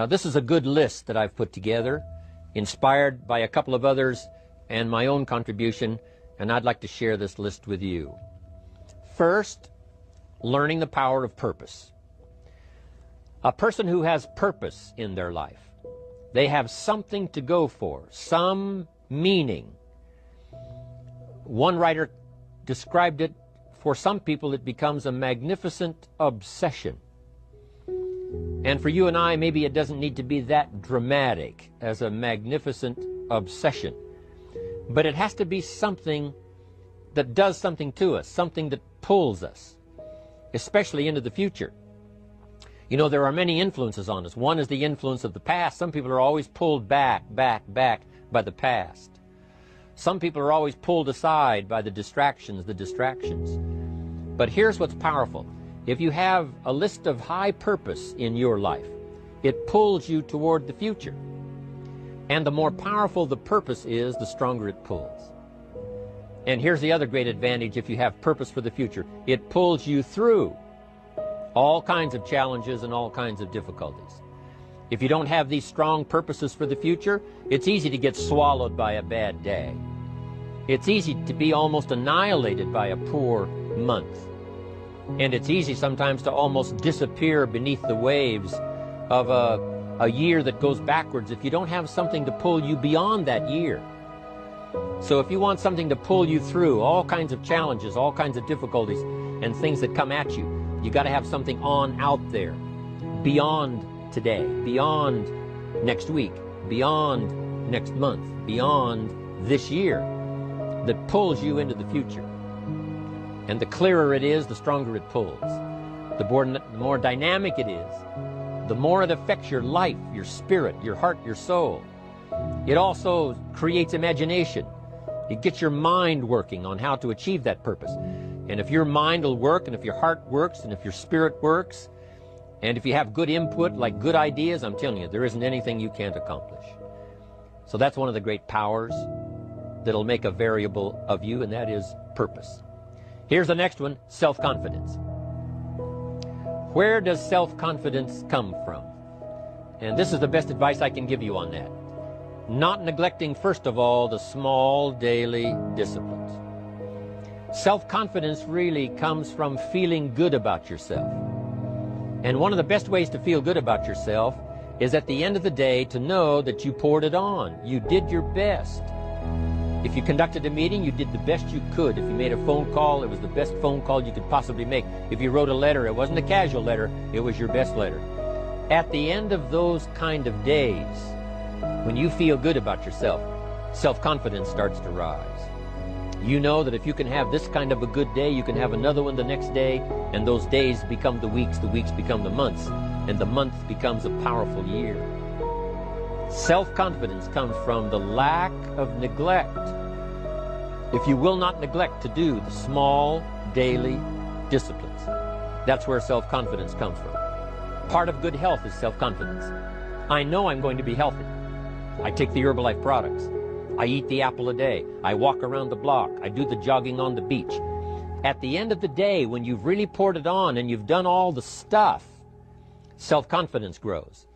This is a good list that I've put together, inspired by a couple of others and my own contribution, and I'd like to share this list with you. First, learning the power of purpose. A person who has purpose in their life, they have something to go for, some meaning. One writer described it, for some people it becomes a magnificent obsession. And for you and I, maybe it doesn't need to be that dramatic as a magnificent obsession. But it has to be something that does something to us, something that pulls us, especially into the future. You know, there are many influences on us. One is the influence of the past. Some people are always pulled back by the past. Some people are always pulled aside by the distractions. But here's what's powerful. If you have a list of high purpose in your life, it pulls you toward the future. And the more powerful the purpose is, the stronger it pulls. And here's the other great advantage if you have purpose for the future. It pulls you through all kinds of challenges and all kinds of difficulties. If you don't have these strong purposes for the future, it's easy to get swallowed by a bad day. It's easy to be almost annihilated by a poor month. And it's easy sometimes to almost disappear beneath the waves of a year that goes backwards if you don't have something to pull you beyond that year. So if you want something to pull you through all kinds of challenges, all kinds of difficulties and things that come at you, you got to have something on out there, beyond today, beyond next week, beyond next month, beyond this year, that pulls you into the future. And the clearer it is, the stronger it pulls. The more dynamic it is, the more it affects your life, your spirit, your heart, your soul. It also creates imagination. It gets your mind working on how to achieve that purpose. And if your mind will work, and if your heart works, and if your spirit works, and if you have good input, like good ideas, I'm telling you, there isn't anything you can't accomplish. So that's one of the great powers that'll make a variable of you, and that is purpose. Here's the next one, self-confidence. Where does self-confidence come from? And this is the best advice I can give you on that. Not neglecting, first of all, the small daily disciplines. Self-confidence really comes from feeling good about yourself. And one of the best ways to feel good about yourself is at the end of the day to know that you poured it on. You did your best. If you conducted a meeting, you did the best you could. If you made a phone call, it was the best phone call you could possibly make. If you wrote a letter, it wasn't a casual letter, it was your best letter. At the end of those kind of days, when you feel good about yourself, self-confidence starts to rise. You know that if you can have this kind of a good day, you can have another one the next day, and those days become the weeks become the months, and the month becomes a powerful year. Self-confidence comes from the lack of neglect. If you will not neglect to do the small daily disciplines, that's where self-confidence comes from. Part of good health is self-confidence. I know I'm going to be healthy. I take the Herbalife products. I eat the apple a day. I walk around the block. I do the jogging on the beach. At the end of the day, when you've really poured it on and you've done all the stuff, self-confidence grows.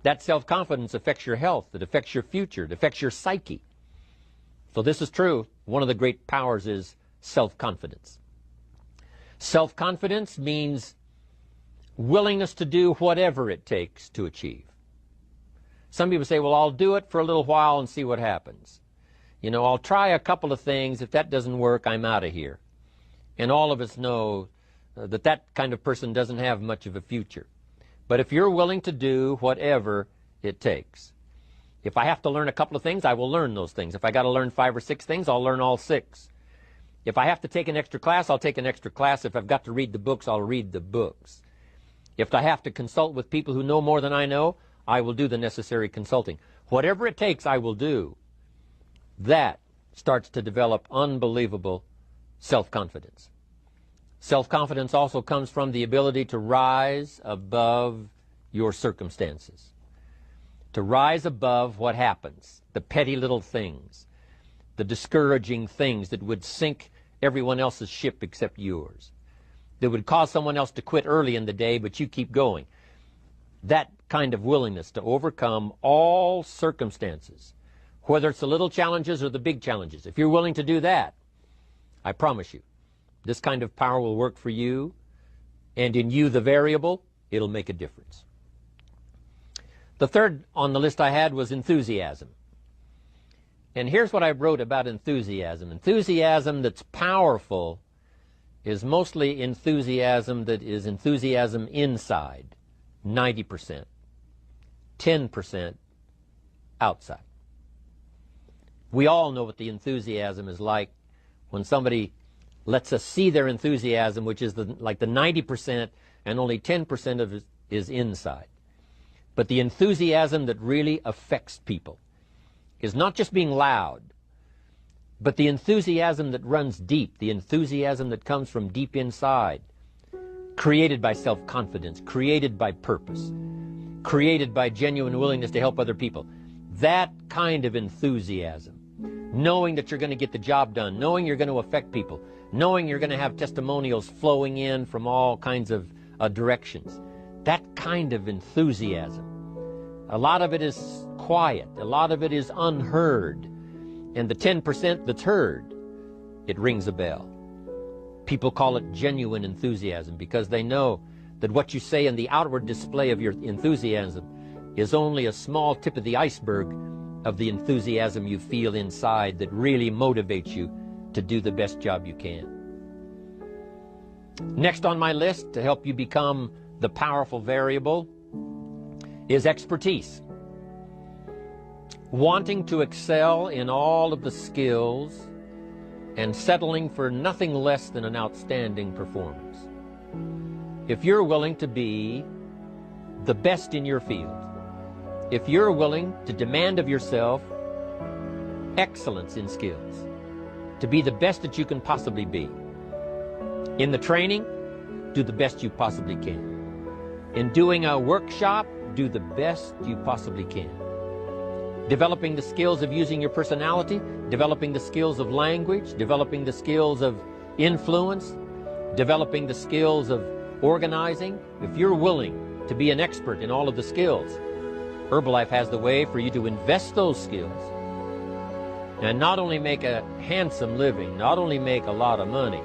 That self-confidence affects your health. It affects your future. It affects your psyche. So this is true. One of the great powers is self-confidence. Self-confidence means willingness to do whatever it takes to achieve. Some people say, well, I'll do it for a little while and see what happens. You know, I'll try a couple of things. If that doesn't work, I'm out of here. And all of us know that that kind of person doesn't have much of a future. But if you're willing to do whatever it takes, if I have to learn a couple of things, I will learn those things. If I got to learn 5 or 6 things, I'll learn all 6. If I have to take an extra class, I'll take an extra class. If I've got to read the books, I'll read the books. If I have to consult with people who know more than I know, I will do the necessary consulting. Whatever it takes, I will do. That starts to develop unbelievable self-confidence. Self-confidence also comes from the ability to rise above your circumstances, to rise above what happens, the petty little things, the discouraging things that would sink everyone else's ship except yours, that would cause someone else to quit early in the day, but you keep going. That kind of willingness to overcome all circumstances, whether it's the little challenges or the big challenges. If you're willing to do that, I promise you, this kind of power will work for you, and in you, the variable, it'll make a difference. The third on the list I had was enthusiasm. And here's what I wrote about enthusiasm. Enthusiasm that's powerful is mostly enthusiasm that is enthusiasm inside, 90%, 10% outside. We all know what the enthusiasm is like when somebody lets us see their enthusiasm, which is like the 90%, and only 10% of it is inside. But the enthusiasm that really affects people is not just being loud, but the enthusiasm that runs deep, the enthusiasm that comes from deep inside, created by self-confidence, created by purpose, created by genuine willingness to help other people. That kind of enthusiasm, knowing that you're going to get the job done, knowing you're going to affect people, knowing you're going to have testimonials flowing in from all kinds of directions. That kind of enthusiasm. A lot of it is quiet. A lot of it is unheard. And the 10% that's heard, it rings a bell. People call it genuine enthusiasm because they know that what you say in the outward display of your enthusiasm is only a small tip of the iceberg of the enthusiasm you feel inside that really motivates you to do the best job you can. Next on my list to help you become the powerful variable is expertise. Wanting to excel in all of the skills and settling for nothing less than an outstanding performance. If you're willing to be the best in your field, if you're willing to demand of yourself excellence in skills, to be the best that you can possibly be. In the training, do the best you possibly can. In doing a workshop, do the best you possibly can. Developing the skills of using your personality, developing the skills of language, developing the skills of influence, developing the skills of organizing. If you're willing to be an expert in all of the skills, Herbalife has the way for you to invest those skills and not only make a handsome living, not only make a lot of money,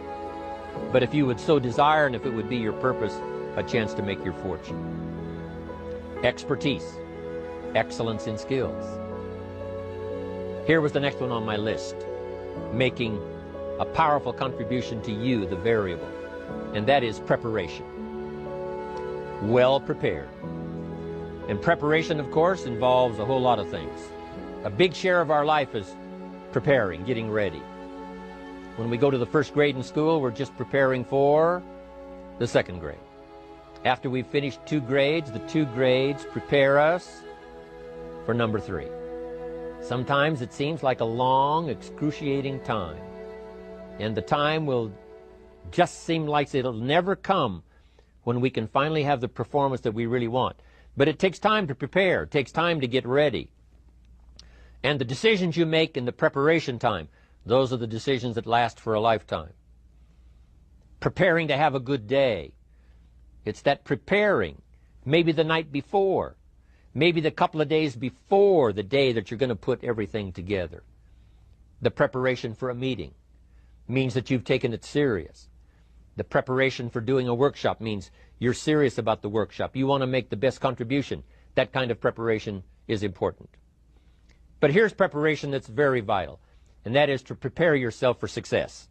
but if you would so desire and if it would be your purpose, a chance to make your fortune. Expertise, excellence in skills. Here was the next one on my list, making a powerful contribution to you, the variable, and that is preparation. Well prepared. And preparation, of course, involves a whole lot of things. A big share of our life is preparing, getting ready. When we go to the first grade in school, we're just preparing for the second grade. After we've finished 2 grades, the 2 grades prepare us for number 3. Sometimes it seems like a long, excruciating time. And the time will just seem like it'll never come when we can finally have the performance that we really want. But it takes time to prepare. It takes time to get ready. And the decisions you make in the preparation time, those are the decisions that last for a lifetime. Preparing to have a good day. It's that preparing, maybe the night before, maybe the couple of days before the day that you're going to put everything together. The preparation for a meeting means that you've taken it serious. The preparation for doing a workshop means you're serious about the workshop. You want to make the best contribution. That kind of preparation is important. But here's preparation that's very vital, and that is to prepare yourself for success.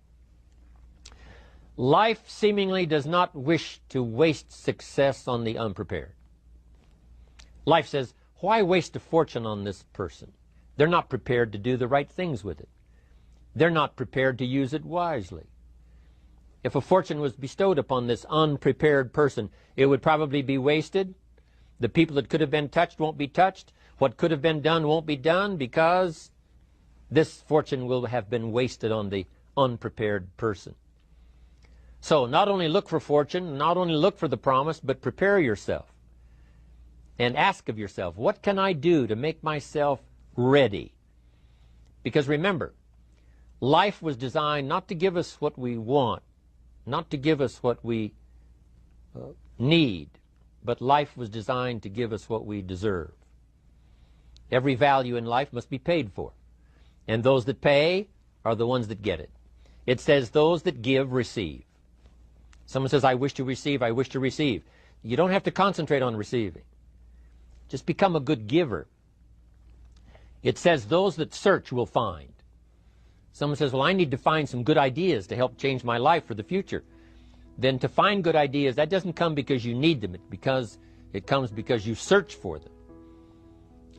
Life seemingly does not wish to waste success on the unprepared. Life says, why waste a fortune on this person? They're not prepared to do the right things with it. They're not prepared to use it wisely. If a fortune was bestowed upon this unprepared person, it would probably be wasted. The people that could have been touched won't be touched. What could have been done won't be done because this fortune will have been wasted on the unprepared person. So not only look for fortune, not only look for the promise, but prepare yourself and ask of yourself, what can I do to make myself ready? Because remember, life was designed not to give us what we want, not to give us what we need, but life was designed to give us what we deserve. Every value in life must be paid for, and those that pay are the ones that get it. It says those that give receive. Someone says, I wish to receive, I wish to receive. You don't have to concentrate on receiving. Just become a good giver. It says those that search will find. Someone says, well, I need to find some good ideas to help change my life for the future. Then to find good ideas, that doesn't come because you need them. It comes because you search for them.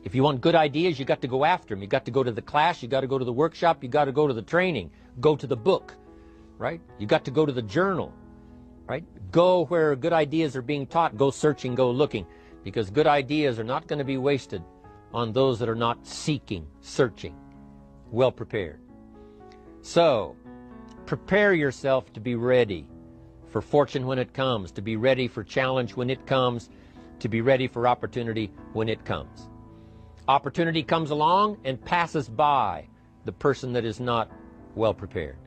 If you want good ideas, you got to go after them. You got to go to the class, you got to go to the workshop, you got to go to the training, go to the book, right? You got to go to the journal, right? Go where good ideas are being taught. Go searching, go looking, because good ideas are not going to be wasted on those that are not seeking, searching, well prepared. So, prepare yourself to be ready for fortune when it comes, to be ready for challenge when it comes, to be ready for opportunity when it comes. Opportunity comes along and passes by the person that is not well prepared.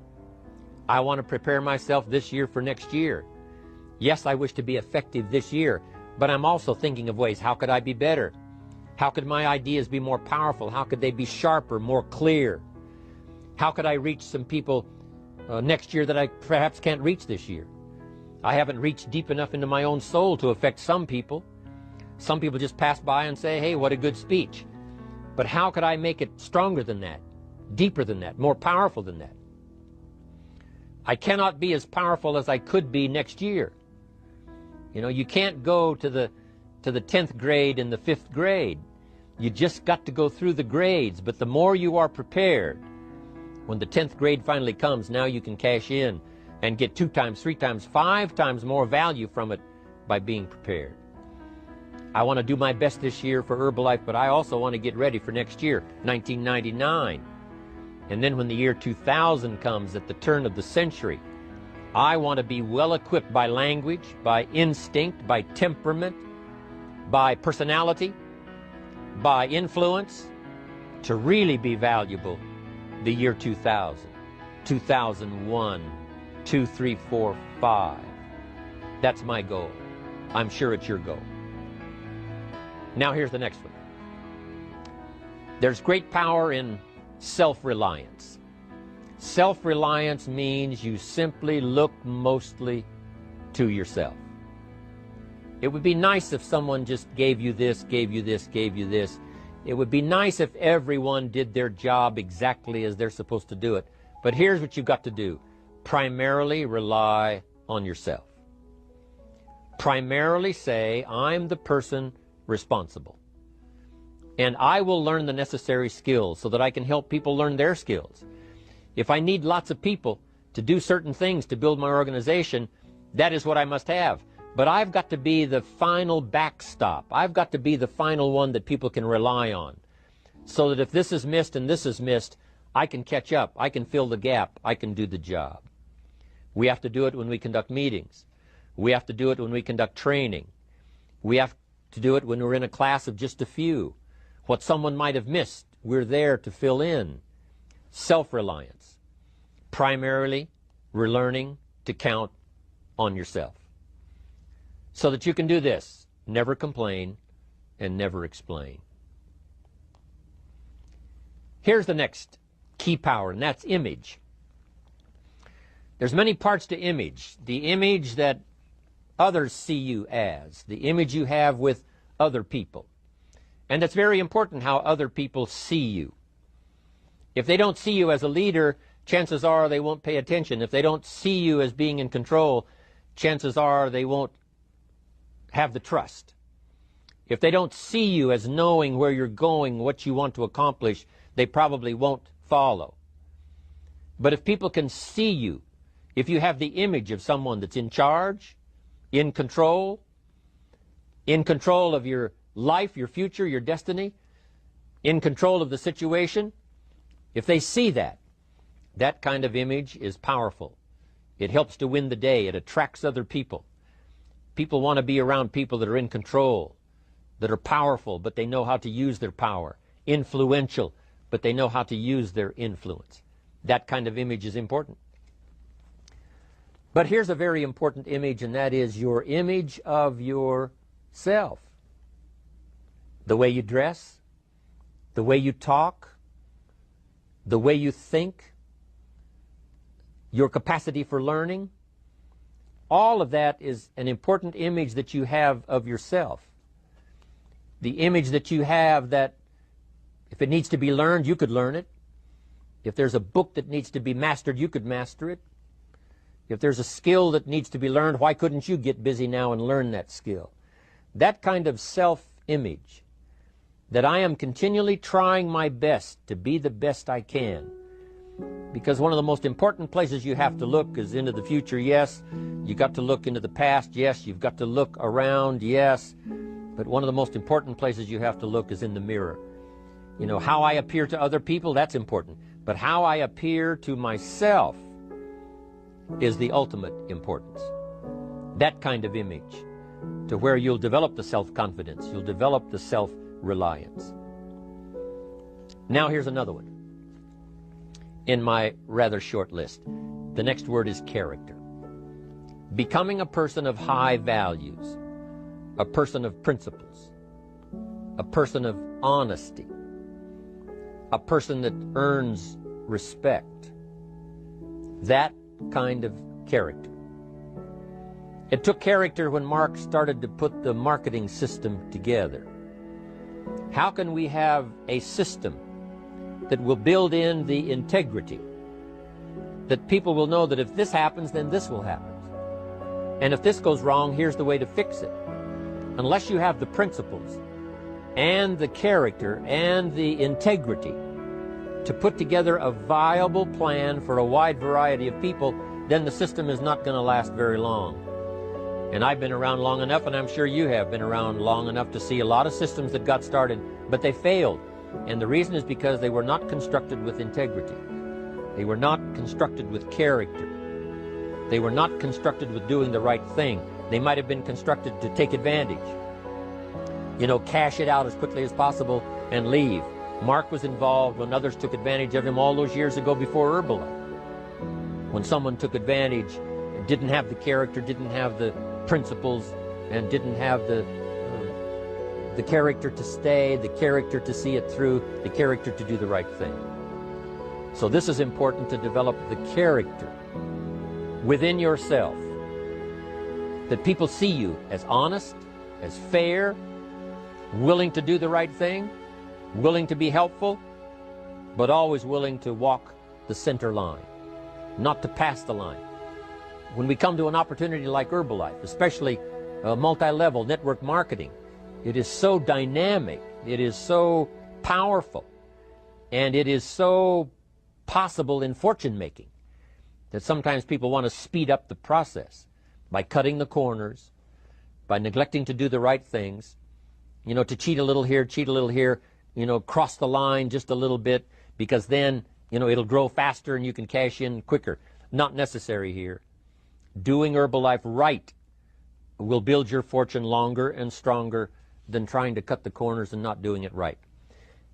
I want to prepare myself this year for next year. Yes, I wish to be effective this year, but I'm also thinking of ways, how could I be better? How could my ideas be more powerful? How could they be sharper, more clear? How could I reach some people next year that I perhaps can't reach this year? I haven't reached deep enough into my own soul to affect some people. Some people just pass by and say, hey, what a good speech. But how could I make it stronger than that, deeper than that, more powerful than that? I cannot be as powerful as I could be next year. You know, you can't go to the 10th grade in the 5th grade. You just got to go through the grades. But the more you are prepared, when the 10th grade finally comes, now you can cash in and get 2 times, 3 times, 5 times more value from it by being prepared. I want to do my best this year for Herbalife, but I also want to get ready for next year, 1999. And then when the year 2000 comes, at the turn of the century, I want to be well equipped by language, by instinct, by temperament, by personality, by influence, to really be valuable the year 2000, 2001, 2, 3, 4, 5. That's my goal. I'm sure it's your goal. Now here's the next one. There's great power in self-reliance. Self-reliance means you simply look mostly to yourself. It would be nice if someone just gave you this, gave you this, gave you this. It would be nice if everyone did their job exactly as they're supposed to do it. But here's what you've got to do. Primarily rely on yourself. Primarily say, I'm the person responsible. And I will learn the necessary skills so that I can help people learn their skills. If I need lots of people to do certain things to build my organization, that is what I must have. But I've got to be the final backstop. I've got to be the final one that people can rely on. So that if this is missed and this is missed, I can catch up. I can fill the gap. I can do the job. We have to do it when we conduct meetings. We have to do it when we conduct training. We have to do it when we're in a class of just a few. What someone might have missed, we're there to fill in. Self-reliance. Primarily, we're learning to count on yourself. So that you can do this. Never complain and never explain. Here's the next key power, and that's image. There's many parts to image. The image that others see you as. The image you have with other people. And it's very important how other people see you. If they don't see you as a leader, chances are they won't pay attention. If they don't see you as being in control, chances are they won't have the trust. If they don't see you as knowing where you're going, what you want to accomplish, they probably won't follow. But if people can see you, if you have the image of someone that's in charge, in control of your life, your future, your destiny, in control of the situation, if they see that, that kind of image is powerful. It helps to win the day. It attracts other people. People want to be around people that are in control, that are powerful, but they know how to use their power, influential, but they know how to use their influence. That kind of image is important. But here's a very important image, and that is your image of yourself. self. The way you dress, the way you talk, the way you think, your capacity for learning, all of that is an important image that you have of yourself. The image that you have that if it needs to be learned, you could learn it. If there's a book that needs to be mastered, you could master it. If there's a skill that needs to be learned, why couldn't you get busy now and learn that skill? That kind of self-image, that I am continually trying my best to be the best I can. Because one of the most important places you have to look is into the future, yes. You got to look into the past, yes. You've got to look around, yes. But one of the most important places you have to look is in the mirror. You know, how I appear to other people, that's important. But how I appear to myself is the ultimate importance. That kind of image, to where you'll develop the self-confidence, you'll develop the self-reliance. Now here's another one in my rather short list. The next word is character. Becoming a person of high values, a person of principles, a person of honesty, a person that earns respect. That kind of character. It took character when Mark started to put the marketing system together. How can we have a system that will build in the integrity, that people will know that if this happens, then this will happen, and if this goes wrong, here's the way to fix it? Unless you have the principles and the character and the integrity to put together a viable plan for a wide variety of people, then the system is not going to last very long. And I've been around long enough, and I'm sure you have been around long enough to see a lot of systems that got started, but they failed. And the reason is because they were not constructed with integrity. They were not constructed with character. They were not constructed with doing the right thing. They might have been constructed to take advantage. You know, cash it out as quickly as possible and leave. Mark was involved when others took advantage of him all those years ago before Herbalife. When someone took advantage, didn't have the character, didn't have the principles, and didn't have the character to stay, the character to see it through, the character to do the right thing. So this is important, to develop the character within yourself, that people see you as honest, as fair, willing to do the right thing, willing to be helpful, but always willing to walk the center line, not to pass the line. When we come to an opportunity like Herbalife, especially multi-level network marketing, it is so dynamic, it is so powerful, and it is so possible in fortune making that sometimes people want to speed up the process by cutting the corners, by neglecting to do the right things, you know, to cheat a little here, you know, cross the line just a little bit, because then, you know, it'll grow faster and you can cash in quicker. Not necessary here. Doing Herbalife right will build your fortune longer and stronger than trying to cut the corners and not doing it right.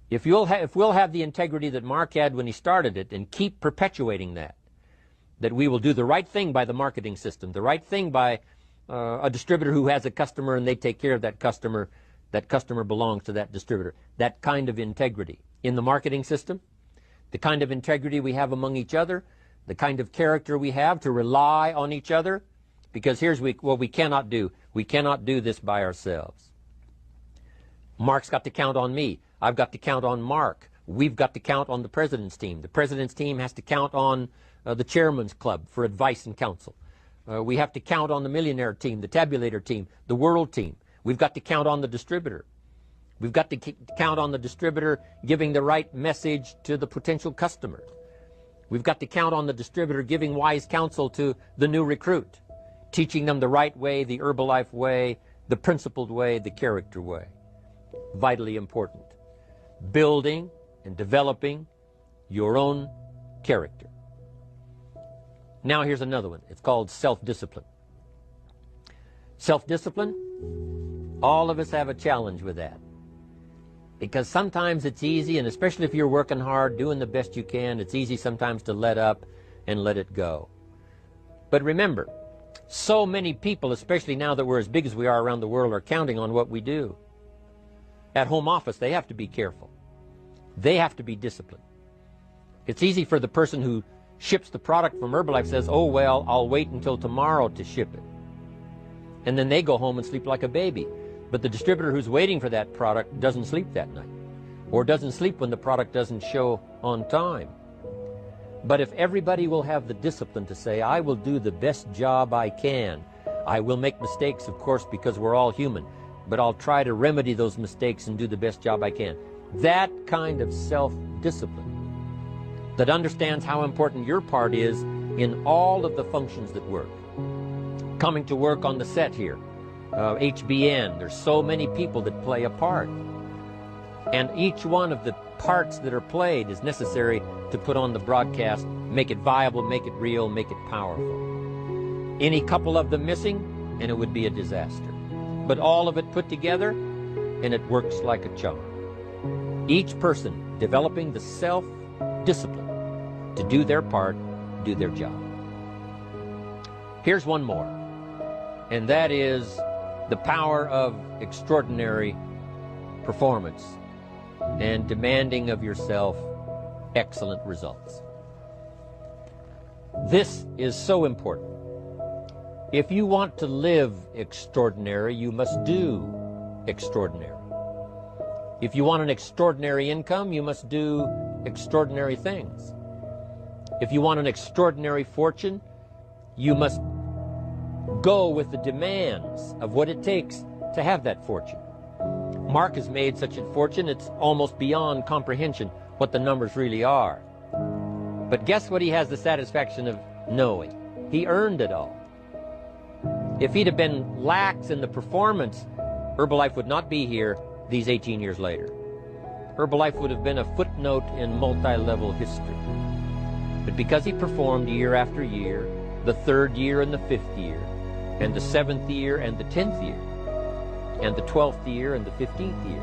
If we'll have the integrity that Mark had when he started it, and keep perpetuating that we will do the right thing by the marketing system, the right thing by a distributor who has a customer and they take care of that customer belongs to that distributor. That kind of integrity in the marketing system, the kind of integrity we have among each other, the kind of character we have to rely on each other, because here's what we cannot do. We cannot do this by ourselves. Mark's got to count on me. I've got to count on Mark. We've got to count on the president's team. The president's team has to count on the chairman's club for advice and counsel. We have to count on the millionaire team, the tabulator team, the world team. We've got to count on the distributor. We've got to count on the distributor giving the right message to the potential customer. We've got to count on the distributor giving wise counsel to the new recruit, teaching them the right way, the Herbalife way, the principled way, the character way. Vitally important. Building and developing your own character. Now here's another one. It's called self-discipline. Self-discipline, all of us have a challenge with that. Because sometimes it's easy, and especially if you're working hard, doing the best you can, it's easy sometimes to let up and let it go. But remember, So many people, especially now that we're as big as we are around the world, are counting on what we do. At home office, they have to be careful. They have to be disciplined. It's easy for the person who ships the product from Herbalife says, oh, well, I'll wait until tomorrow to ship it. And then they go home and sleep like a baby. But the distributor who's waiting for that product doesn't sleep that night, or doesn't sleep when the product doesn't show on time. But if everybody will have the discipline to say, I will do the best job I can. I will make mistakes, of course, because we're all human, but I'll try to remedy those mistakes and do the best job I can. That kind of self-discipline that understands how important your part is in all of the functions that work. Coming to work on the set here, HBN, there's so many people that play a part. And each one of the parts that are played is necessary to put on the broadcast, make it viable, make it real, make it powerful. Any couple of them missing, and it would be a disaster. But all of it put together, and it works like a charm. Each person developing the self-discipline to do their part, do their job. Here's one more, and that is the power of extraordinary performance and demanding of yourself excellent results. This is so important. If you want to live extraordinary, you must do extraordinary. If you want an extraordinary income, you must do extraordinary things. If you want an extraordinary fortune, you must go with the demands of what it takes to have that fortune. Mark has made such a fortune, it's almost beyond comprehension what the numbers really are. But guess what he has the satisfaction of knowing? He earned it all. If he'd have been lax in the performance, Herbalife would not be here these 18 years later. Herbalife would have been a footnote in multi-level history. But because he performed year after year, the 3rd year and the 5th year, and the 7th year and the 10th year, and the 12th year and the 15th year,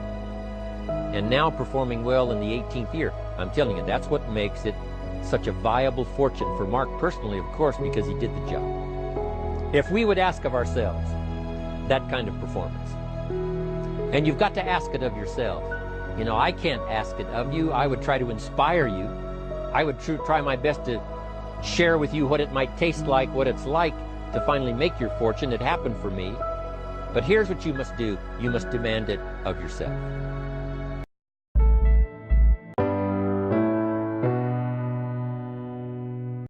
and now performing well in the 18th year, I'm telling you, that's what makes it such a viable fortune for Mark personally, of course, because he did the job. If we would ask of ourselves that kind of performance, and you've got to ask it of yourself. You know, I can't ask it of you. I would try to inspire you. I would try my best to share with you what it might taste like, what it's like to finally make your fortune. It happened for me. But here's what you must do. You must demand it of yourself.